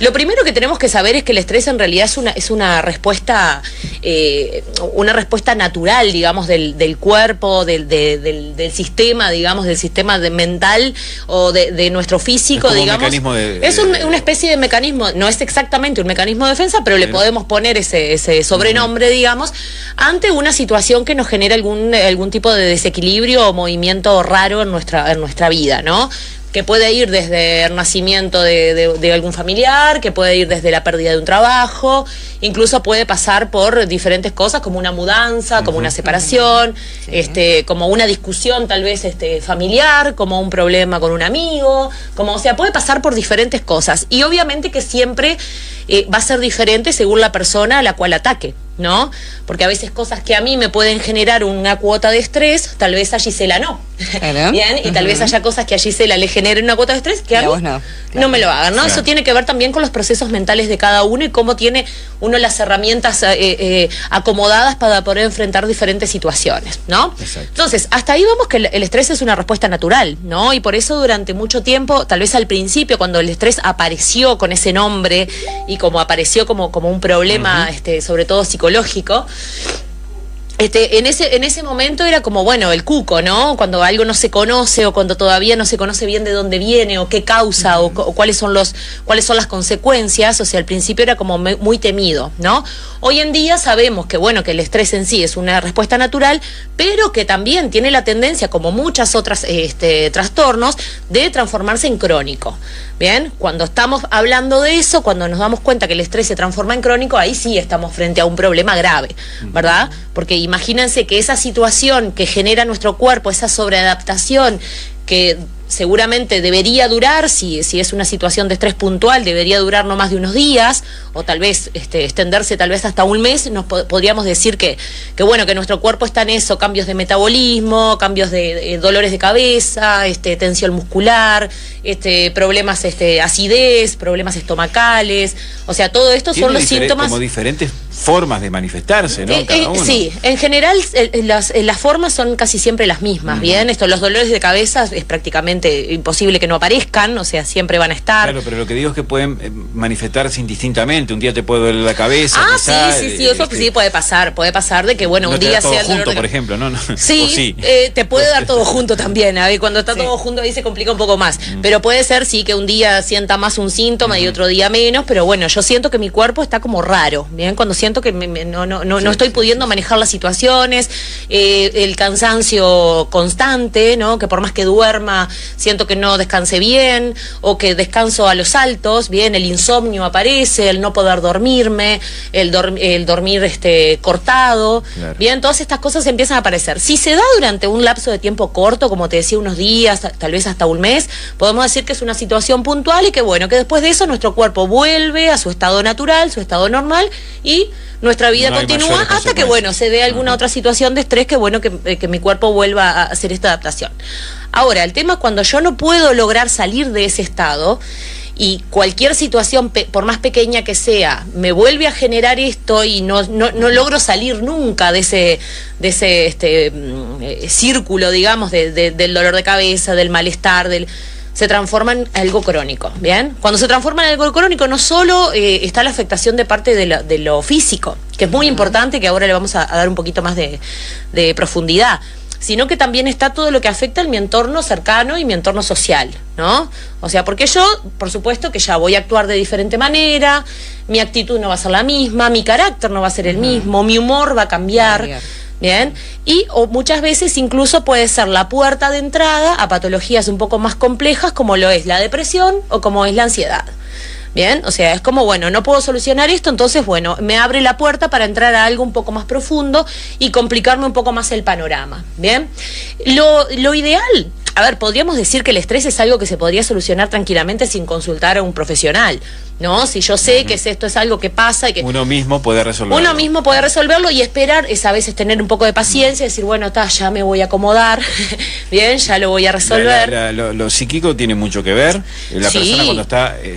Lo primero que tenemos que saber es que el estrés en realidad es una respuesta natural, digamos, del cuerpo, del sistema, digamos, del sistema mental o de nuestro físico, es digamos. Es una especie de mecanismo, no es exactamente un mecanismo de defensa, pero le podemos poner ese sobrenombre, digamos, ante una situación que nos genera algún tipo de desequilibrio o movimiento raro en nuestra vida, ¿no? Que puede ir desde el nacimiento de algún familiar, que puede ir desde la pérdida de un trabajo, incluso puede pasar por diferentes cosas como una mudanza, como una separación, como una discusión tal vez familiar, como un problema con un amigo, o sea, puede pasar por diferentes cosas. Y obviamente que siempre va a ser diferente según la persona a la cual ataque, ¿no? Porque a veces cosas que a mí me pueden generar una cuota de estrés, tal vez a Gisela no. Claro. Bien, y tal vez haya cosas que a Gisela le generen una cuota de estrés que a mí no me lo hagan, ¿no? Claro. Eso tiene que ver también con los procesos mentales de cada uno y cómo tiene uno las herramientas acomodadas para poder enfrentar diferentes situaciones, ¿no? Exacto. Entonces, hasta ahí vamos que el estrés es una respuesta natural, ¿no? Y por eso durante mucho tiempo, tal vez al principio, cuando el estrés apareció con ese nombre y como apareció como un problema, sobre todo psicológico, en ese momento era como, bueno, el cuco, ¿no? Cuando algo no se conoce o cuando todavía no se conoce bien de dónde viene o qué causa o cuáles son las consecuencias, o sea, al principio era como muy temido, ¿no? Hoy en día sabemos que, bueno, que el estrés en sí es una respuesta natural, pero que también tiene la tendencia, como muchas otras trastornos, de transformarse en crónico. Bien, cuando estamos hablando de eso, cuando nos damos cuenta que el estrés se transforma en crónico, ahí sí estamos frente a un problema grave, ¿verdad? Porque imagínense que esa situación que genera nuestro cuerpo, esa sobreadaptación que seguramente debería durar, si es una situación de estrés puntual, debería durar no más de unos días, o tal vez extenderse tal vez hasta un mes, podríamos decir que bueno, que nuestro cuerpo está en eso, cambios de metabolismo, cambios de dolores de cabeza, tensión muscular, problemas, acidez, problemas estomacales, o sea, todo esto son los síntomas. Como diferentes formas de manifestarse, ¿no? Cada uno. Sí, en general las formas son casi siempre las mismas, ¿bien? Los dolores de cabeza es prácticamente imposible que no aparezcan, o sea, siempre van a estar. Claro, pero lo que digo es que pueden manifestarse indistintamente. Un día te puede doler la cabeza. Sí, eso sí puede pasar de que, bueno, no un día sea el dolor junto, por ejemplo, ¿no? Sí, te puede dar todo junto también, a ver, cuando está todo junto ahí se complica un poco más, pero puede ser, sí, que un día sienta más un síntoma y otro día menos, pero bueno, yo siento que mi cuerpo está como raro, ¿bien? Cuando siento que no estoy pudiendo manejar las situaciones, el cansancio constante, ¿no? Que por más que duerma, siento que no descansé bien, o que descanso a los saltos, bien, el insomnio aparece, el no poder dormirme, el dormir cortado, claro. Bien, todas estas cosas empiezan a aparecer. Si se da durante un lapso de tiempo corto, como te decía, unos días, tal vez hasta un mes, podemos decir que es una situación puntual y que bueno, que después de eso nuestro cuerpo vuelve a su estado natural, su estado normal, y nuestra vida continúa hasta que, bueno, se dé alguna otra situación de estrés que, bueno, que mi cuerpo vuelva a hacer esta adaptación. Ahora, el tema es cuando yo no puedo lograr salir de ese estado y cualquier situación, por más pequeña que sea, me vuelve a generar esto y no logro salir nunca de ese círculo, digamos, del dolor de cabeza, del malestar, se transforma en algo crónico, ¿bien? Cuando se transforma en algo crónico, no solo está la afectación de parte de lo físico, que es muy importante, que ahora le vamos a dar un poquito más de profundidad, sino que también está todo lo que afecta en mi entorno cercano y mi entorno social, ¿no? O sea, porque yo, por supuesto que ya voy a actuar de diferente manera, mi actitud no va a ser la misma, mi carácter no va a ser el mismo, mi humor va a cambiar. Bien, o muchas veces incluso puede ser la puerta de entrada a patologías un poco más complejas como lo es la depresión o como es la ansiedad. Bien, o sea, es como, bueno, no puedo solucionar esto, entonces, bueno, me abre la puerta para entrar a algo un poco más profundo y complicarme un poco más el panorama. Bien, lo ideal, a ver, podríamos decir que el estrés es algo que se podría solucionar tranquilamente sin consultar a un profesional, ¿no? Si yo sé que esto es algo que pasa y que uno mismo puede resolverlo. Uno mismo puede resolverlo y esperar es a veces tener un poco de paciencia y decir, bueno, ya me voy a acomodar, bien, ya lo voy a resolver. Lo psíquico tiene mucho que ver. La persona cuando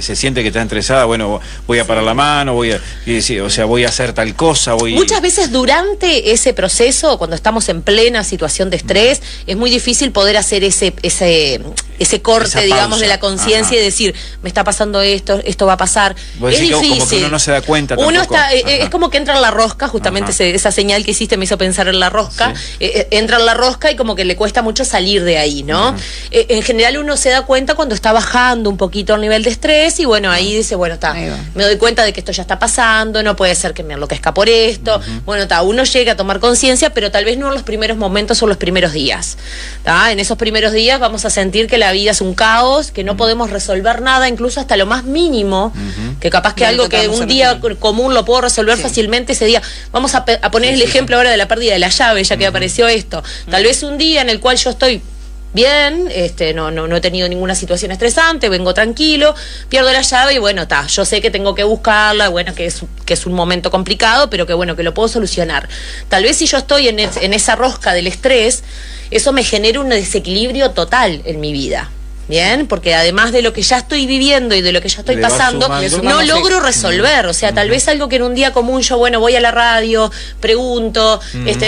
se siente que está estresada, bueno, voy a parar la mano, voy a hacer tal cosa. Muchas veces durante ese proceso, cuando estamos en plena situación de estrés, es muy difícil poder hacer ese corte, digamos, de la conciencia y decir, me está pasando esto va a pasar. pasar. Es difícil. Como que uno no se da cuenta tampoco. Uno está, es como que entra en la rosca, justamente esa señal que hiciste me hizo pensar en la rosca. Sí. Entra en la rosca y como que le cuesta mucho salir de ahí, ¿no? En general uno se da cuenta cuando está bajando un poquito el nivel de estrés y bueno, ahí dice, bueno, está, me doy cuenta de que esto ya está pasando, no puede ser que me enloquezca por esto. Bueno, está, uno llega a tomar conciencia, pero tal vez no en los primeros momentos o los primeros días. ¿Tá? En esos primeros días vamos a sentir que la vida es un caos, que no podemos resolver nada, incluso hasta lo más mínimo, que capaz que algo que un día común lo puedo resolver fácilmente ese día. Vamos a poner el ejemplo ahora de la pérdida de la llave, ya que apareció esto. Tal vez un día en el cual yo estoy bien, no he tenido ninguna situación estresante, vengo tranquilo, pierdo la llave y bueno, está, yo sé que tengo que buscarla, bueno, que es un momento complicado, pero que bueno, que lo puedo solucionar. Tal vez si yo estoy en esa rosca del estrés, eso me genera un desequilibrio total en mi vida. Bien, porque además de lo que ya estoy viviendo y de lo que ya estoy pasando, no logro resolver. O sea, tal vez algo que en un día común yo, bueno, voy a la radio, pregunto,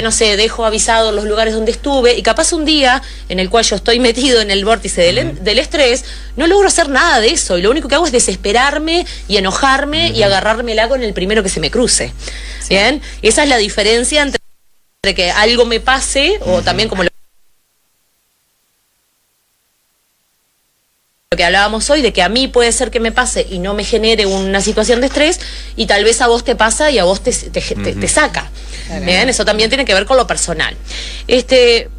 no sé, dejo avisado los lugares donde estuve, y capaz un día en el cual yo estoy metido en el vórtice del estrés, no logro hacer nada de eso, y lo único que hago es desesperarme y enojarme y agarrármela con el primero que se me cruce. Bien, esa es la diferencia entre que algo me pase, o también como lo que hablábamos hoy, de que a mí puede ser que me pase y no me genere una situación de estrés, y tal vez a vos te pasa y a vos te saca. Bien, eso también tiene que ver con lo personal.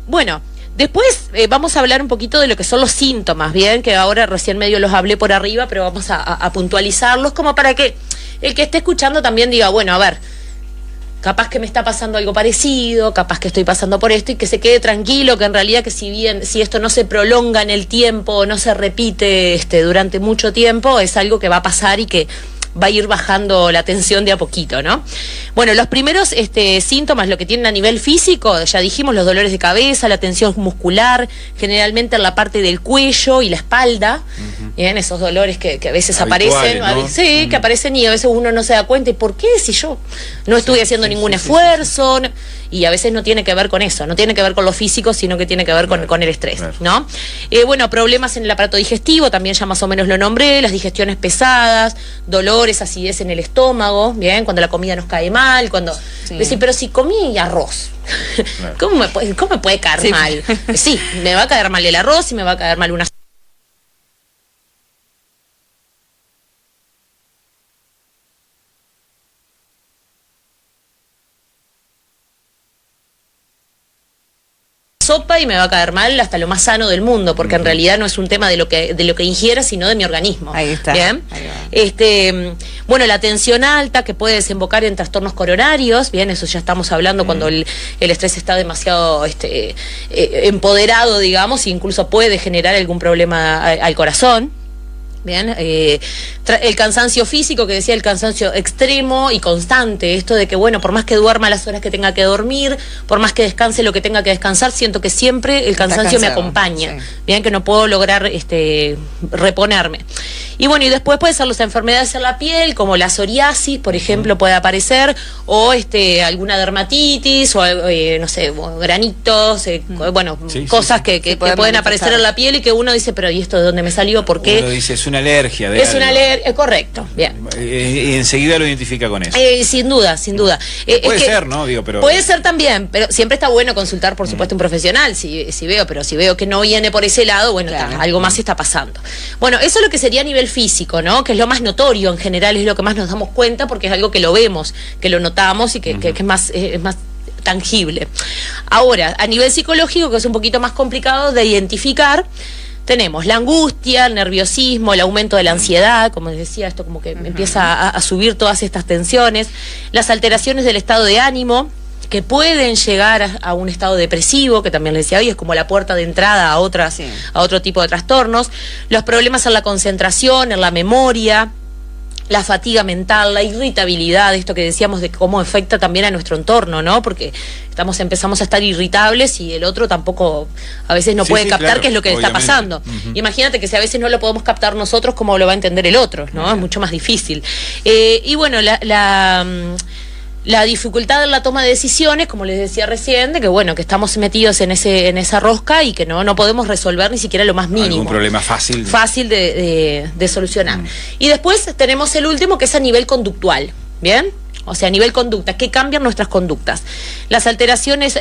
Bueno, después vamos a hablar un poquito de lo que son los síntomas, bien, que ahora recién medio los hablé por arriba, pero vamos a puntualizarlos como para que el que esté escuchando también diga, bueno, a ver, capaz que me está pasando algo parecido, capaz que estoy pasando por esto, y que se quede tranquilo, que en realidad que si esto no se prolonga en el tiempo, no se repite durante mucho tiempo, es algo que va a pasar y que va a ir bajando la tensión de a poquito, ¿no? Bueno, los primeros síntomas, lo que tienen a nivel físico, ya dijimos, los dolores de cabeza, la tensión muscular, generalmente en la parte del cuello y la espalda, bien, esos dolores que a veces aparecen, ¿no? Sí, que aparecen y a veces uno no se da cuenta, ¿y por qué? Si yo no estuve haciendo ningún esfuerzo, y a veces no tiene que ver con eso, no tiene que ver con lo físico, sino que tiene que ver con el estrés, ¿no? Bueno, problemas en el aparato digestivo, también ya más o menos lo nombré, las digestiones pesadas, dolores, acidez en el estómago, bien, cuando la comida nos cae mal, cuando decir, pero si comí arroz, ¿cómo me puede caer mal? Sí, me va a caer mal el arroz y me va a caer mal una sopa y me va a caer mal hasta lo más sano del mundo, porque en realidad no es un tema de lo que ingiera, sino de mi organismo. Ahí está. Bien. Ahí bueno, la tensión alta que puede desembocar en trastornos coronarios, bien, eso ya estamos hablando cuando el estrés está demasiado empoderado, digamos, e incluso puede generar algún problema al corazón. Bien, el cansancio físico, que decía, el cansancio extremo y constante, esto de que, bueno, por más que duerma las horas que tenga que dormir, por más que descanse lo que tenga que descansar, siento que siempre el cansancio me acompaña, bien, que no puedo lograr reponerme. Y bueno, y después puede ser las enfermedades en la piel, como la psoriasis, por ejemplo, puede aparecer, o alguna dermatitis, o no sé, granitos, bueno, cosas que pueden aparecer en la piel y que uno dice, pero ¿y esto de dónde me salió? ¿Por qué? Uno dice, es una alergia. Es una alergia, correcto, bien. Y enseguida lo identifica con eso. Sin duda, sin duda. Puede ser, ¿no? Digo, pero... Puede ser también, pero siempre está bueno consultar, por supuesto, un profesional, si veo que no viene por ese lado, bueno, algo más está pasando. Bueno, eso es lo que sería a nivel físico, ¿no? Que es lo más notorio en general, es lo que más nos damos cuenta, porque es algo que lo vemos, que lo notamos y que es más tangible. Ahora, a nivel psicológico, que es un poquito más complicado de identificar, tenemos la angustia, el nerviosismo, el aumento de la ansiedad, como les decía, esto como que empieza a subir todas estas tensiones, las alteraciones del estado de ánimo, que pueden llegar a un estado depresivo, que también les decía hoy, es como la puerta de entrada a otro tipo de trastornos, los problemas en la concentración, en la memoria, la fatiga mental, la irritabilidad, esto que decíamos de cómo afecta también a nuestro entorno, ¿no? Porque empezamos a estar irritables y el otro tampoco a veces no puede captar claro, qué es lo que le está pasando. Imagínate que si a veces no lo podemos captar nosotros, ¿cómo lo va a entender el otro? ¿No? Es mucho más difícil. Y bueno, La dificultad en la toma de decisiones, como les decía recién, de que bueno, que estamos metidos en esa rosca y que no podemos resolver ni siquiera lo más mínimo. Algún problema fácil. Fácil de solucionar. Y después tenemos el último, que es a nivel conductual, ¿bien? O sea, a nivel conducta, ¿qué cambian nuestras conductas? Las alteraciones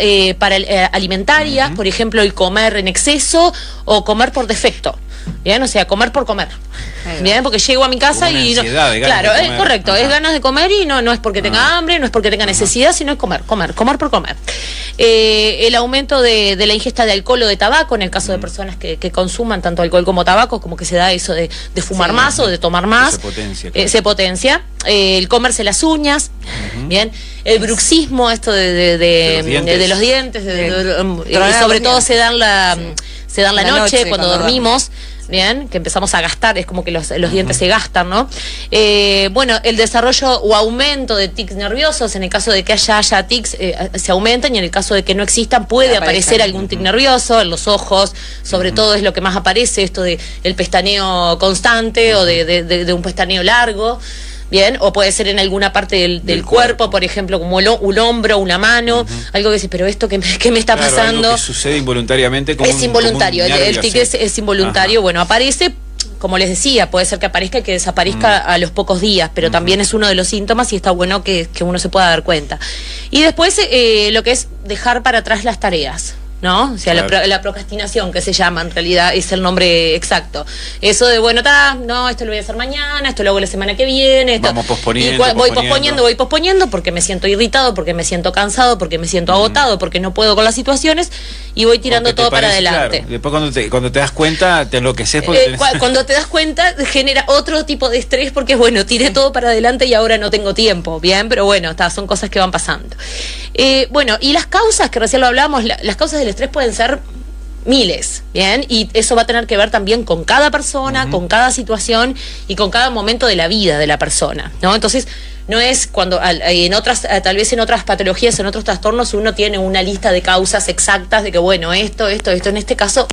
alimentarias, por ejemplo, el comer en exceso o comer por defecto. Bien, o sea, comer por comer. Bien, porque llego a mi casa y no, claro, es correcto, es ganas de comer y no es porque tenga hambre, no es porque tenga necesidad, sino es comer por comer. El aumento de la ingesta de alcohol o de tabaco, en el caso de personas que consuman tanto alcohol como tabaco, como que se da eso de fumar más o de tomar más. Se potencia. Se potencia. El comerse las uñas, bien. El bruxismo, esto de los dientes, sobre todo se dan la noche cuando dormimos. Bien, que empezamos a gastar, es como que los dientes se gastan, ¿no? Bueno, el desarrollo o aumento de tics nerviosos, en el caso de que haya tics, se aumentan, y en el caso de que no existan, puede aparecer algún tic nervioso en los ojos, sobre todo es lo que más aparece, esto de el pestaneo constante o de un pestaneo largo. Bien, o puede ser en alguna parte del cuerpo, por ejemplo, como un hombro, una mano, algo que dice, pero esto ¿qué me está pasando? Algo que sucede involuntariamente. Es involuntario, el tic es involuntario. Bueno, aparece, como les decía, puede ser que aparezca y que desaparezca a los pocos días, pero también es uno de los síntomas y está bueno que uno se pueda dar cuenta. Y después lo que es dejar para atrás las tareas, ¿no? O sea, la procrastinación, que se llama, en realidad es el nombre exacto. Eso de, bueno, no, esto lo voy a hacer mañana, esto lo hago la semana que viene. Esto. Vamos posponiendo, voy posponiendo porque me siento irritado, porque me siento cansado, porque me siento agotado, porque no puedo con las situaciones y voy tirando todo para adelante. Claro. Después cuando te das cuenta, te enloqueces. Cuando te das cuenta, genera otro tipo de estrés porque, bueno, tiré todo para adelante y ahora no tengo tiempo, ¿bien? Pero bueno, son cosas que van pasando. Bueno, y las causas, que recién lo hablamos, las causas del estrés pueden ser miles, ¿bien? Y eso va a tener que ver también con cada persona, con cada situación y con cada momento de la vida de la persona, ¿no? Entonces, no es cuando tal vez en otras patologías, en otros trastornos, uno tiene una lista de causas exactas de que, bueno, esto, en este caso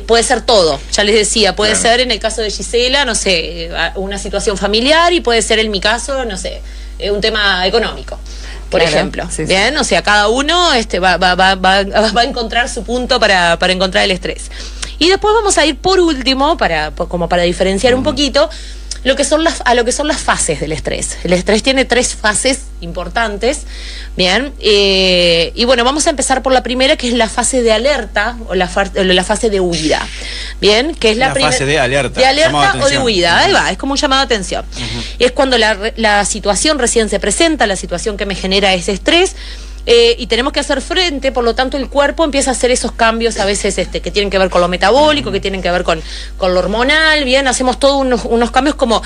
puede ser todo, ya les decía, puede ser en el caso de Gisela, no sé, una situación familiar, y puede ser en mi caso, no sé, un tema económico. Por ejemplo, bien, sí. O sea, cada uno va a encontrar su punto para encontrar el estrés. Y después vamos a ir por último, como para diferenciar un poquito, lo que son las fases del estrés. El estrés tiene 3 fases importantes, bien, y bueno, vamos a empezar por la primera, que es la fase de alerta o la fase de huida, bien, que es la fase de alerta o de huida, ahí va, es como un llamado de atención. Es cuando la situación recién se presenta, la situación que me genera ese estrés, y tenemos que hacer frente, por lo tanto el cuerpo empieza a hacer esos cambios a veces que tienen que ver con lo metabólico, que tienen que ver con lo hormonal, bien, hacemos todos unos cambios como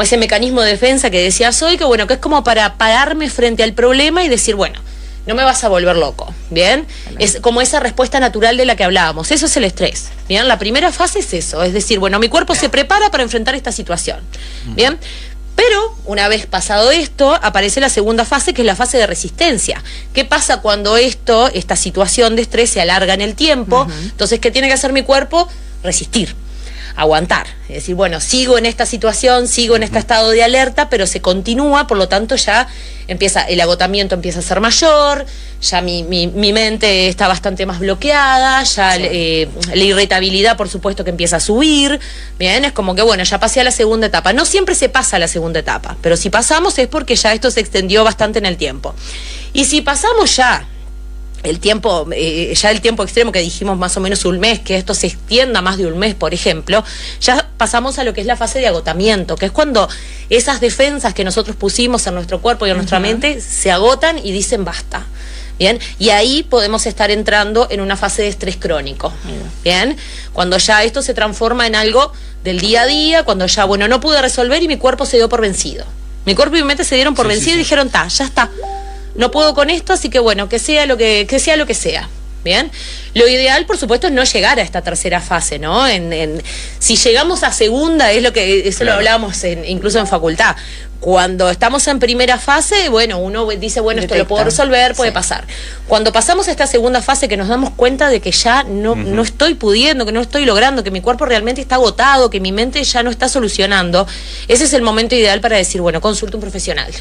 ese mecanismo de defensa que decías hoy, que bueno, que es como para pararme frente al problema y decir, bueno, no me vas a volver loco, ¿bien? Es como esa respuesta natural de la que hablábamos, eso es el estrés, ¿bien? La primera fase es eso, es decir, bueno, mi cuerpo se prepara para enfrentar esta situación, ¿bien? Pero una vez pasado esto, aparece la segunda fase, que es la fase de resistencia. ¿Qué pasa cuando esta situación de estrés se alarga en el tiempo? Entonces, ¿qué tiene que hacer mi cuerpo? Resistir, aguantar. Es decir, bueno, sigo en esta situación, sigo en este estado de alerta, pero se continúa, por lo tanto ya el agotamiento empieza a ser mayor, ya mi mente está bastante más bloqueada, ya la irritabilidad, por supuesto, que empieza a subir, bien, es como que, bueno, ya pasé a la segunda etapa. No siempre se pasa a la segunda etapa, pero si pasamos es porque ya esto se extendió bastante en el tiempo. Y si pasamos ya el tiempo extremo, que dijimos más o menos un mes, que esto se extienda más de un mes, por ejemplo, ya pasamos a lo que es la fase de agotamiento, que es cuando esas defensas que nosotros pusimos en nuestro cuerpo y en nuestra mente se agotan y dicen basta. Bien, y ahí podemos estar entrando en una fase de estrés crónico, bien, cuando ya esto se transforma en algo del día a día, cuando ya, bueno, no pude resolver y mi cuerpo se dio por vencido. Mi cuerpo y mi mente se dieron por vencido y dijeron, ya está. No puedo con esto, así que bueno, que sea lo que sea. Bien, lo ideal, por supuesto, es no llegar a esta tercera fase, ¿no? Si llegamos a segunda, eso lo hablábamos incluso en facultad. Cuando estamos en primera fase, bueno, uno dice, bueno, esto lo puedo resolver, puede pasar. Cuando pasamos a esta segunda fase, que nos damos cuenta de que ya no estoy pudiendo, que no estoy logrando, que mi cuerpo realmente está agotado, que mi mente ya no está solucionando, ese es el momento ideal para decir, bueno, consulta un profesional.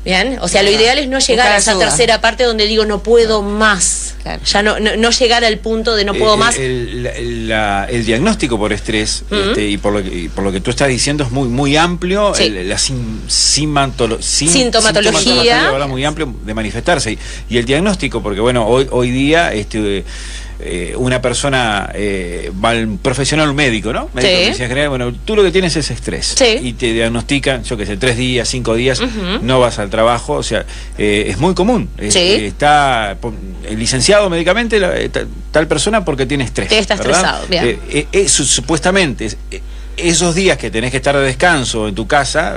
Bien, o sea, lo ideal es no llegar a esa tercera parte donde digo no puedo más. Claro. Ya no llegar al punto de no puedo más. El diagnóstico por estrés, y por lo que tú estás diciendo, es muy amplio. Sí. La sintomatología es muy amplio de manifestarse. Y el diagnóstico, porque bueno, hoy día una persona va al profesional, un médico, ¿no? Médico de medicina general, bueno, tú lo que tienes es estrés. Sí. Y te diagnostican, yo qué sé, 3 días, 5 días, no vas al trabajo, o sea, es muy común. Está licenciado médicamente tal persona porque tiene estrés. Está estresado, bien. Supuestamente, esos días que tenés que estar de descanso en tu casa,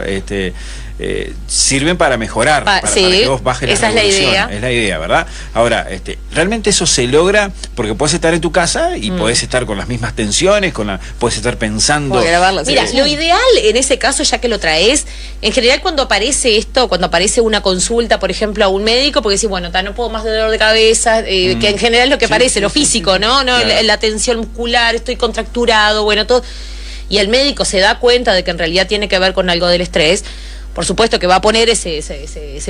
sirven para mejorar, para que vos bajes la revolución. Es la idea, ¿verdad? Ahora, realmente eso se logra porque puedes estar en tu casa y podés estar con las mismas tensiones, puedes estar pensando. Mira, lo ideal en ese caso, ya que lo traes, en general cuando aparece cuando aparece una consulta, por ejemplo, a un médico, porque decís, bueno, no puedo más de dolor de cabeza, que en general es lo que aparece, lo físico, ¿no? Claro. La tensión muscular, estoy contracturado, bueno, todo. Y el médico se da cuenta de que en realidad tiene que ver con algo del estrés. Por supuesto que va a poner ese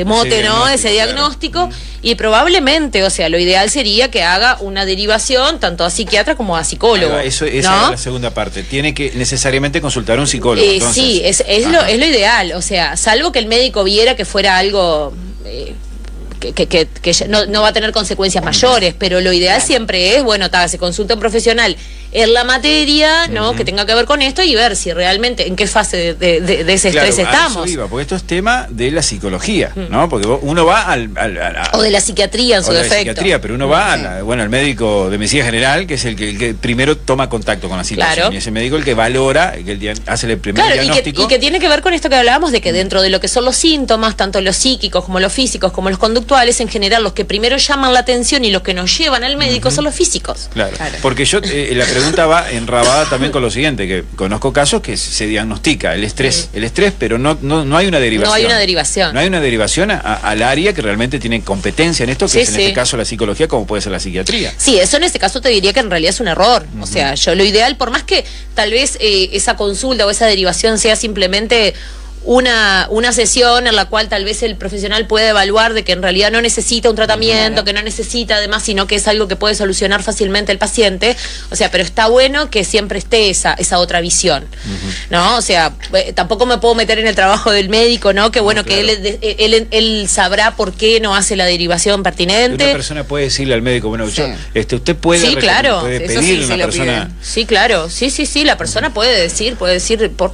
mote, ¿no? Ese diagnóstico, claro. Y probablemente, o sea, lo ideal sería que haga una derivación tanto a psiquiatra como a psicólogo. Esa es la segunda parte. Tiene que necesarimente consultar a un psicólogo. Sí, es lo ideal. O sea, salvo que el médico viera que fuera algo que no va a tener consecuencias mayores, pero lo ideal siempre es, bueno, se consulta a un profesional en la materia, ¿no? Que tenga que ver con esto y ver si realmente, en qué fase de ese estrés estamos. Eso iba, porque esto es tema de la psicología, ¿no? Porque uno va o de la psiquiatría en su defecto. Psiquiatría, pero uno va al médico de medicina general, que es el que primero toma contacto con la situación. Claro. Y ese médico el que valora, que hace el primer diagnóstico. Y que tiene que ver con esto que hablábamos, de que dentro de lo que son los síntomas, tanto los psíquicos como los físicos, como los conductuales, en general los que primero llaman la atención y los que nos llevan al médico son los físicos. Claro. Porque yo, la pregunta va enrabada también con lo siguiente, que conozco casos que se diagnostica el estrés, pero no hay una derivación. No hay una derivación. No hay una derivación al área que realmente tiene competencia en esto, que es en este caso la psicología, como puede ser la psiquiatría. Sí, eso en este caso te diría que en realidad es un error. O sea, yo lo ideal, por más que tal vez esa consulta o esa derivación sea simplemente una sesión en la cual tal vez el profesional puede evaluar de que en realidad no necesita un tratamiento, que no necesita además, sino que es algo que puede solucionar fácilmente el paciente. O sea, pero está bueno que siempre esté esa otra visión, ¿no? O sea, tampoco me puedo meter en el trabajo del médico, ¿no? Que bueno, claro, que él sabrá por qué no hace la derivación pertinente. Una persona puede decirle al médico, bueno, usted puede, puede pedirle a una persona. Sí, claro, sí, la persona puede decir,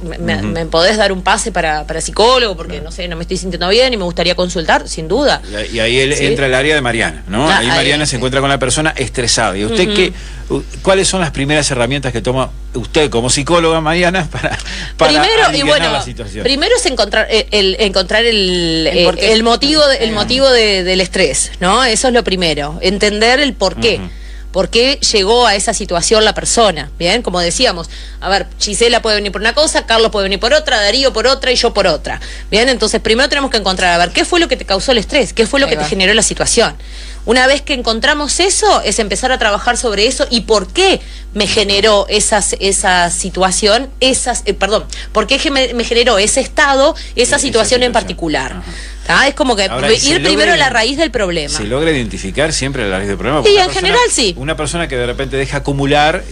me podés dar un pase para psicólogo, porque no sé, no me estoy sintiendo bien y me gustaría consultar, sin duda. Y ahí entra el área de Mariana, ¿no? Ahí Mariana se encuentra con la persona estresada. ¿Y usted cuáles son las primeras herramientas que toma usted como psicóloga, Mariana, para aliviar la situación? Primero es encontrar el motivo del estrés, ¿no? Eso es lo primero, entender el porqué. ¿Por qué llegó a esa situación la persona? Bien, como decíamos, a ver, Gisela puede venir por una cosa, Carlos puede venir por otra, Darío por otra y yo por otra. Bien, entonces primero tenemos que encontrar, a ver, ¿qué fue lo que te causó el estrés? ¿Qué fue lo que te generó la situación? Una vez que encontramos eso, es empezar a trabajar sobre eso y por qué me generó esa situación, por qué me generó ese estado, esa situación en particular. Es como que ir primero a la raíz del problema. Se logra identificar siempre la raíz del problema. Y en general sí. Una persona que de repente deja acumular,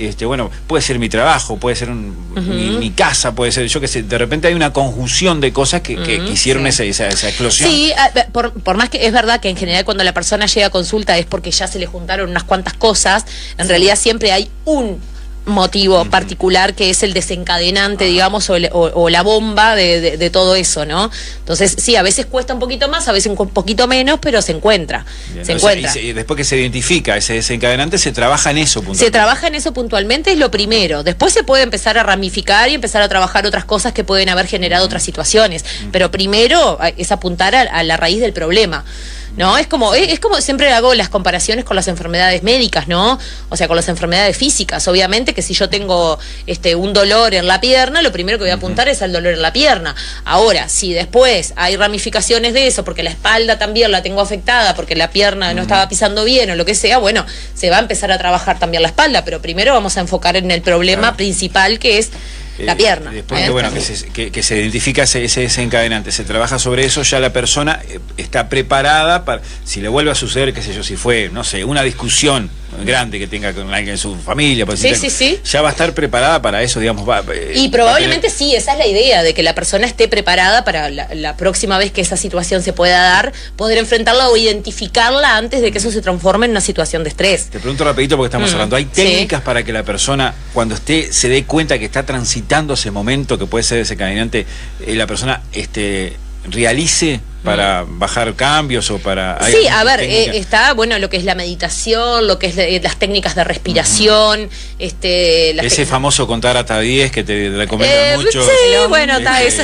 puede ser mi trabajo, puede ser mi casa, puede ser, yo qué sé, de repente hay una conjunción de cosas que hicieron esa explosión. Sí, por más que es verdad que en general cuando la persona llega a consulta es porque ya se le juntaron unas cuantas cosas, en realidad siempre hay un motivo particular que es el desencadenante, digamos, o la bomba de todo eso, ¿no? Entonces, sí, a veces cuesta un poquito más, a veces un poquito menos, pero se encuentra. Y después que se identifica ese desencadenante, se trabaja en eso puntualmente. Se trabaja en eso puntualmente, es lo primero. Después se puede empezar a ramificar y empezar a trabajar otras cosas que pueden haber generado otras situaciones, pero primero es apuntar a la raíz del problema. ¿No? Es como siempre hago las comparaciones con las enfermedades médicas, ¿no? O sea, con las enfermedades físicas. Obviamente que si yo tengo un dolor en la pierna, lo primero que voy a apuntar es al dolor en la pierna. Ahora, si después hay ramificaciones de eso, porque la espalda también la tengo afectada, porque la pierna no estaba pisando bien o lo que sea, bueno, se va a empezar a trabajar también la espalda, pero primero vamos a enfocar en el problema principal, que es la pierna. Después que se identifica ese desencadenante, se trabaja sobre eso, ya la persona está preparada para, si le vuelve a suceder, qué sé yo, si fue, no sé, una discusión grande que tenga con alguien en su familia, ya va a estar preparada para eso, digamos. Y probablemente sí, esa es la idea, de que la persona esté preparada para la próxima vez que esa situación se pueda dar, poder enfrentarla o identificarla antes de que eso se transforme en una situación de estrés. Te pregunto rapidito porque estamos hablando, ¿hay técnicas para que la persona, cuando se dé cuenta que está transitando ese momento que puede ser desencadenante, la persona realice para bajar cambios o para... Sí, a ver, está, bueno, lo que es la meditación, lo que es las técnicas de respiración, ese famoso contar hasta 10 que te recomiendan mucho. Sí, bueno, está eso.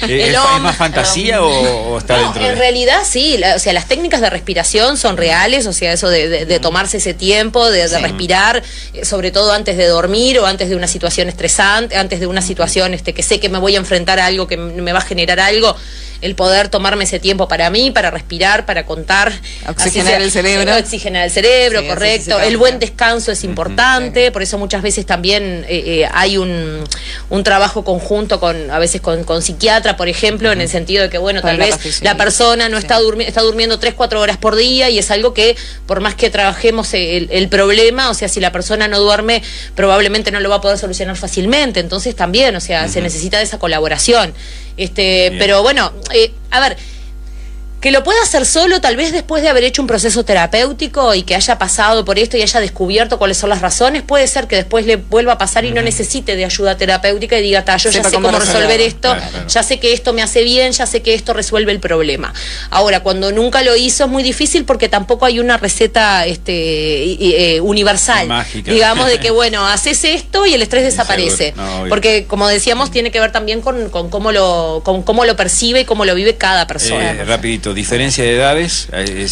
¿Es más fantasía o está dentro en realidad sí, o sea, las técnicas de respiración son reales, o sea, eso de tomarse ese tiempo, de respirar, sobre todo antes de dormir o antes de una situación estresante, antes de una situación que sé que me voy a enfrentar a algo que me va a generar algo, el poder tomarme ese tiempo para mí, para respirar, para contar. Oxigenar el cerebro. Oxigenar el cerebro, correcto. El buen descanso es importante, por eso muchas veces también hay un trabajo conjunto a veces con psiquiatra, por ejemplo, en el sentido de que, bueno, tal vez la persona no está durmiendo 3-4 horas por día, y es algo que, por más que trabajemos el problema, o sea, si la persona no duerme, probablemente no lo va a poder solucionar fácilmente. Entonces también, o sea, se necesita de esa colaboración. Pero bueno, a ver, que lo pueda hacer solo, tal vez después de haber hecho un proceso terapéutico y que haya pasado por esto y haya descubierto cuáles son las razones, puede ser que después le vuelva a pasar y no necesite de ayuda terapéutica y diga, yo ya sé cómo resolver esto, ya sé que esto me hace bien, ya sé que esto resuelve el problema. Ahora, cuando nunca lo hizo es muy difícil porque tampoco hay una receta universal, mágica, digamos, de que, bueno, haces esto y el estrés desaparece. Porque, como decíamos, tiene que ver también con cómo lo percibe y cómo lo vive cada persona. Rapidito, ¿diferencia de edades? En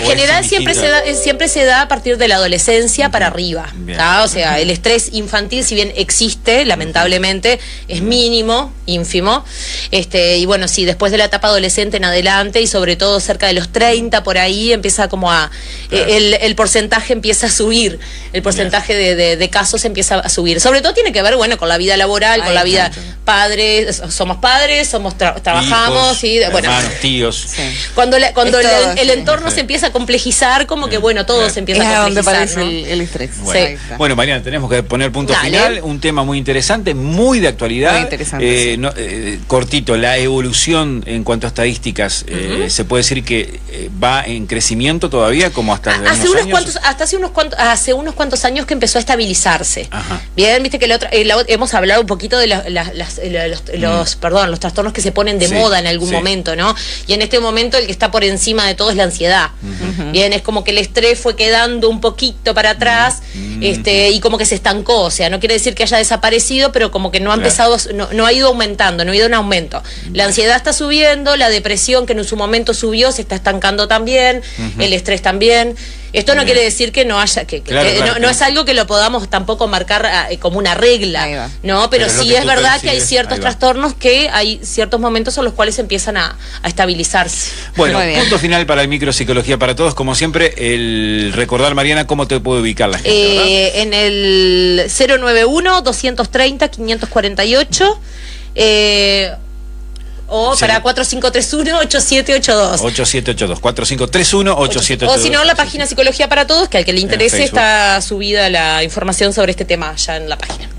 general siempre se da a partir de la adolescencia para arriba. O sea, el estrés infantil, si bien existe, lamentablemente, es mínimo, ínfimo. Y bueno, sí, después de la etapa adolescente en adelante, y sobre todo cerca de los 30, por ahí, empieza como el porcentaje empieza a subir. El porcentaje de casos empieza a subir. Sobre todo tiene que ver, bueno, con la vida laboral, con la vida padres, trabajamos, hijos, bueno, hermanos, tíos. Sí. Cuando el entorno se empieza a complejizar, como que, bueno, todo se empieza a complejizar. Es donde aparece el estrés. Bueno, Mariana, tenemos que poner punto final. Un tema muy interesante, muy de actualidad. Muy interesante. Cortito, la evolución en cuanto a estadísticas, se puede decir que va en crecimiento todavía, como hasta hace unos cuantos años que empezó a estabilizarse. Bien, viste que hemos hablado un poquito de los trastornos que se ponen de moda en algún momento, ¿no? Y en este momento el que está por encima de todo es la ansiedad. Bien, es como que el estrés fue quedando un poquito para atrás, y como que se estancó. O sea, no quiere decir que haya desaparecido, pero como que no ha empezado, no ha ido aumentando, no ha ido en aumento. La ansiedad está subiendo, la depresión, que en su momento subió, se está estancando también, el estrés también. Esto no quiere decir que no haya, no es algo que lo podamos tampoco marcar como una regla, ¿no? Pero sí es verdad que hay ciertos trastornos que hay ciertos momentos en los cuales empiezan a estabilizarse. Bueno, punto final para el Micropsicología para Todos. Como siempre, el recordar, Mariana, cómo te puede ubicar la gente, en el 091-230-548, o para 4531-8782. 4531-8782. O si no, la página Psicología para Todos, que al que le interese está subida la información sobre este tema ya en la página.